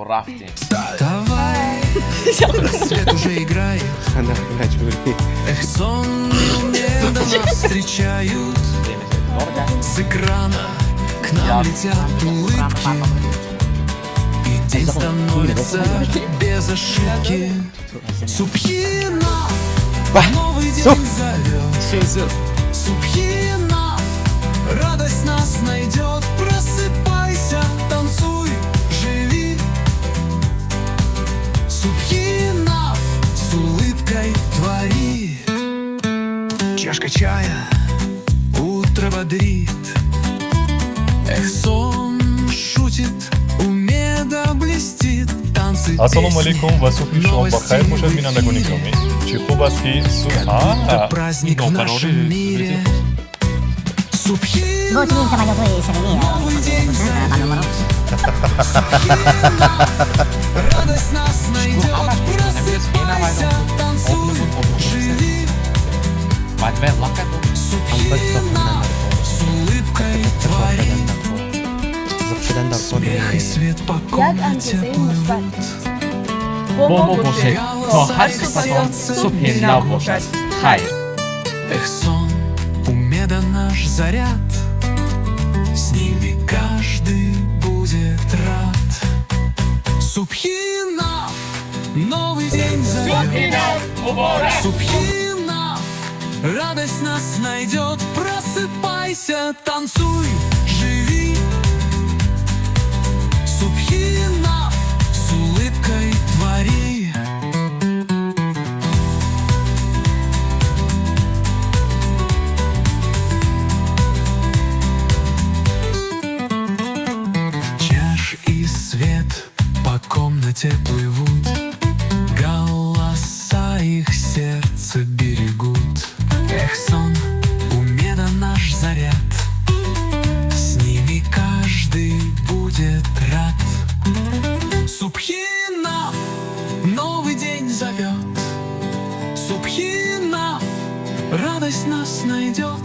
på рафтинг. Давай, рассвет уже играет. Она иначе говорит. Эх, сон медленно встречают. С экрана к нам летят улыбки. И день становится без ошибки. Субхинов, новый день зовет. Субхинов, радость нас найдет. Просыпайся, танцуй, живи. Субхинов, с улыбкой твори. Чашка чая утро бодрит. Эх, сон шутит, умеда блестит. Танцы, Assalomu песни, alaykum va subhi shom bakhair boshed binandagoni giromi. Chi khub ast ki это праздник в нашем мире. Субхинов, Voti vinta ma dopo essere lì. новый день зовет. Радость нас найдет. Просыпайся, танцуй, живи. Субхинов, с улыбкой твори. Смех и свет по комнате плывут. Бомбо бошед, то ҳар сифатон субҳи нав бошад. Хайр. Эх, сон, умеда наш заряд. С ними каждый будет рад. Субхинов, новый день зовет. Субхинов, радость нас найдет. Просыпайся, танцуй, живи. Субхинов, с улыбкой твори. Чаш и свет по комнате плывут. Голоса их сердце берегут. Эх, сон, умеда наш заряд. С ними каждый будет рад. Субхинов, новый день зовет. Субхинов, радость нас найдет.